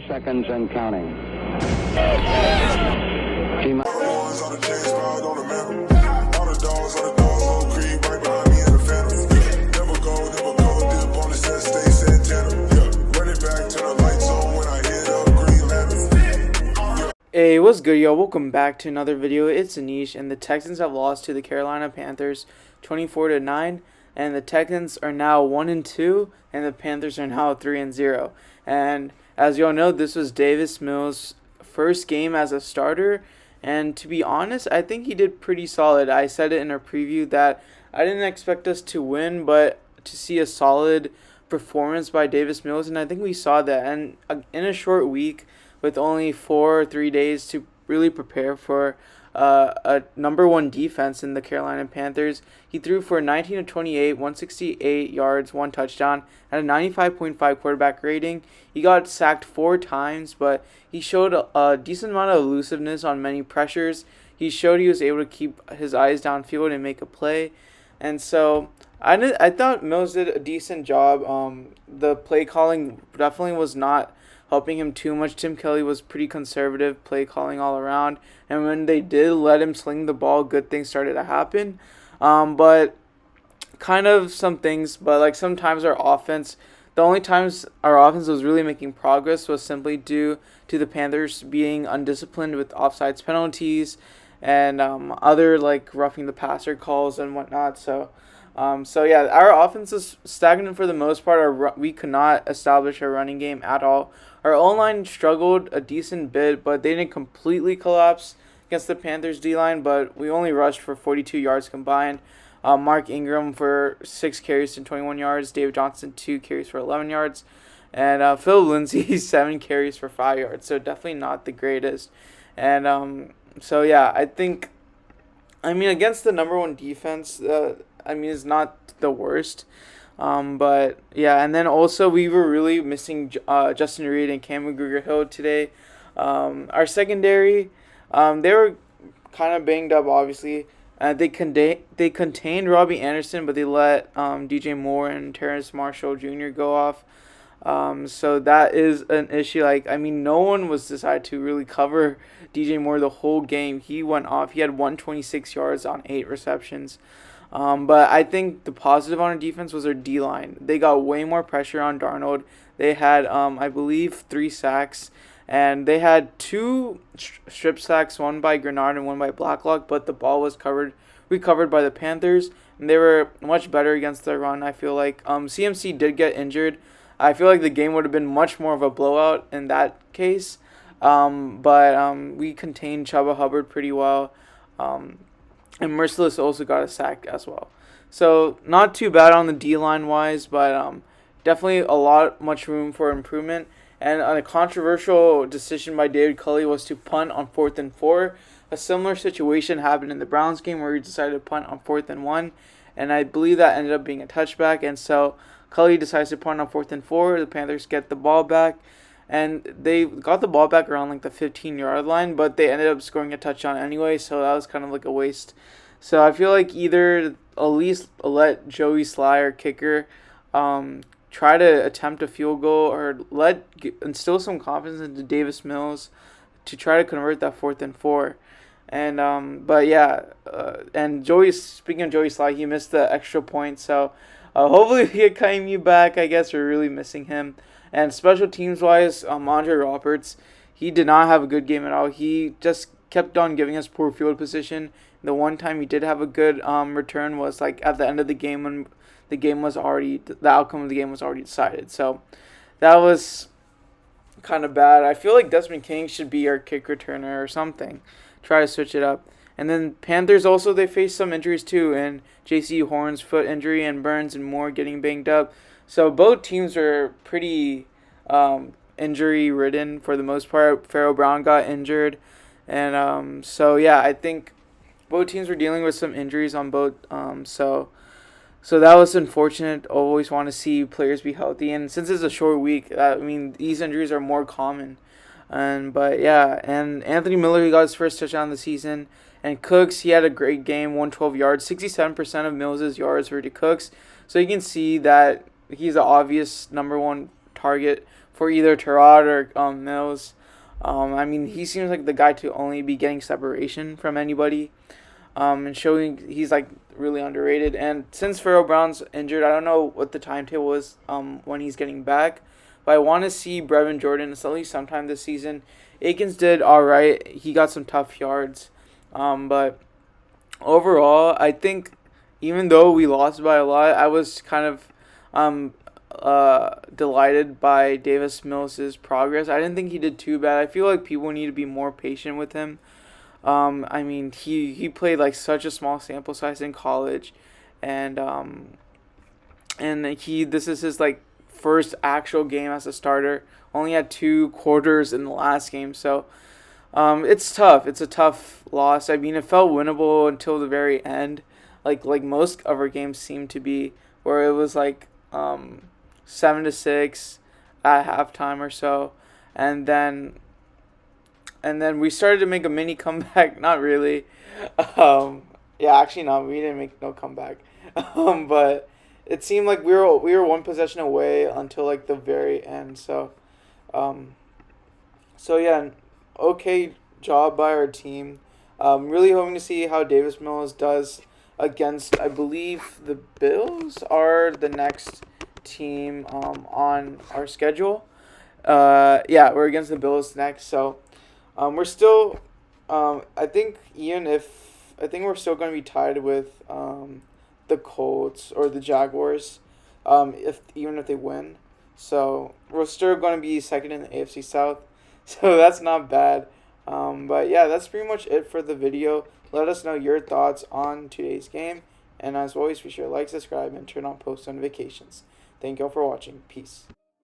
30 seconds and counting. Hey, what's good, yo? Welcome back to another video. It's Anish, and the Texans have lost to the Carolina Panthers 24-9, and the Texans are now 1-2, and the Panthers are now 3-0. And as y'all know, this was Davis Mills' first game as a starter, and to be honest, I think he did pretty solid. I said it in our preview that I didn't expect us to win, but to see a solid performance by Davis Mills, and I think we saw that. And in a short week, with only 4 or 3 days to really prepare for a number one defense in the Carolina Panthers, he threw for 19 of 28, 168 yards, 1 touchdown, and a 95.5 quarterback rating. He got sacked 4 times, but he showed a decent amount of elusiveness on many pressures. He showed he was able to keep his eyes downfield and make a play. And so I thought Mills did a decent job. The play calling definitely was not helping him too much. Tim Kelly was pretty conservative play calling all around, and when they did let him sling the ball, good things started to happen. But kind of some things, but like sometimes the only times our offense was really making progress was simply due to the Panthers being undisciplined with offsides penalties and other like roughing the passer calls and whatnot. So yeah, our offense is stagnant for the most part. We could not establish a running game at all. Our O-line struggled a decent bit, but they didn't completely collapse against the Panthers D-line, but we only rushed for 42 yards combined. Mark Ingram for 6 carries and 21 yards. David Johnson, 2 carries for 11 yards. And Phil Lindsay, 7 carries for 5 yards. So definitely not the greatest. And so yeah, against the number one defense, is not the worst. But yeah, and then also we were really missing Justin Reed and Cam McGregor-Hill today. Our secondary, they were kind of banged up, obviously. They contained Robbie Anderson, but they let DJ Moore and Terrace Marshall Jr. go off. So that is an issue. No one was decided to really cover DJ Moore the whole game. He went off. He had 126 yards on 8 receptions. But I think the positive on our defense was our D-line. They got way more pressure on Darnold. They had, I believe, 3 sacks. And they had 2 strip sacks, one by Grenard and one by Blacklock. But the ball was recovered by the Panthers. And they were much better against the run, I feel like. CMC did get injured. I feel like the game would have been much more of a blowout in that case. But we contained Chuba Hubbard pretty well. And Merciless also got a sack as well. So not too bad on the D-line wise, but definitely much room for improvement. And a controversial decision by David Culley was to punt on 4th and 4. A similar situation happened in the Browns game where he decided to punt on 4th and 1. And I believe that ended up being a touchback. And so Culley decides to punt on 4th and 4. The Panthers get the ball back. And they got the ball back around like the 15-yard line, but they ended up scoring a touchdown anyway, so that was kind of like a waste. So I feel like either at least let Joey Sly, our kicker, try to attempt a field goal, or instill some confidence into Davis Mills to try to convert that 4th and 4. And but yeah, and speaking of Joey Sly, he missed the extra point, so hopefully we get Kaimi back. I guess we're really missing him. And special teams-wise, Andre Roberts, he did not have a good game at all. He just kept on giving us poor field position. The one time he did have a good return was like at the end of the game when the outcome of the game was already decided. So that was kind of bad. I feel like Desmond King should be our kick returner or something. Try to switch it up. And then Panthers also, they faced some injuries too, and J.C. Horn's foot injury and Burns and Moore getting banged up. So both teams were pretty injury-ridden for the most part. Pharaoh Brown got injured. And so, yeah, I think both teams were dealing with some injuries on both. So that was unfortunate. Always want to see players be healthy. And since it's a short week, these injuries are more common. But, yeah, and Anthony Miller, he got his first touchdown of the season. And Cooks, he had a great game, 112 yards. 67% of Mills' yards were to Cooks. So you can see that he's the obvious number one target for either Terod or Mills. I mean, he seems like the guy to only be getting separation from anybody, and showing he's like really underrated. And since Pharaoh Brown's injured, I don't know what the timetable is when he's getting back, but I want to see Brevin Jordan at least sometime this season. Akins did all right. He got some tough yards, but overall, I think even though we lost by a lot, I was kind of um, delighted by Davis Mills' progress. I didn't think he did too bad. I feel like people need to be more patient with him. I mean, he played like such a small sample size in college, and this is his like first actual game as a starter. Only had 2 quarters in the last game, so it's tough. It's a tough loss. I mean, it felt winnable until the very end, like most of our games seemed to be, where it was like 7-6 at halftime or so, and then we started to make a mini comeback. Not really. Yeah, actually, no, we didn't make no comeback. But it seemed like we were one possession away until like the very end. Um, so yeah, okay job by our team. Really hoping to see how Davis Mills does against, I believe the Bills are the next team on our schedule. Yeah, we're against the Bills next, so we're still. I think we're still going to be tied with the Colts or the Jaguars, if they win. So we're still going to be second in the AFC South. So that's not bad. But yeah, that's pretty much it for the video. Let us know your thoughts on today's game. And as always, be sure to like, subscribe, and turn on post notifications. Thank you all for watching. Peace.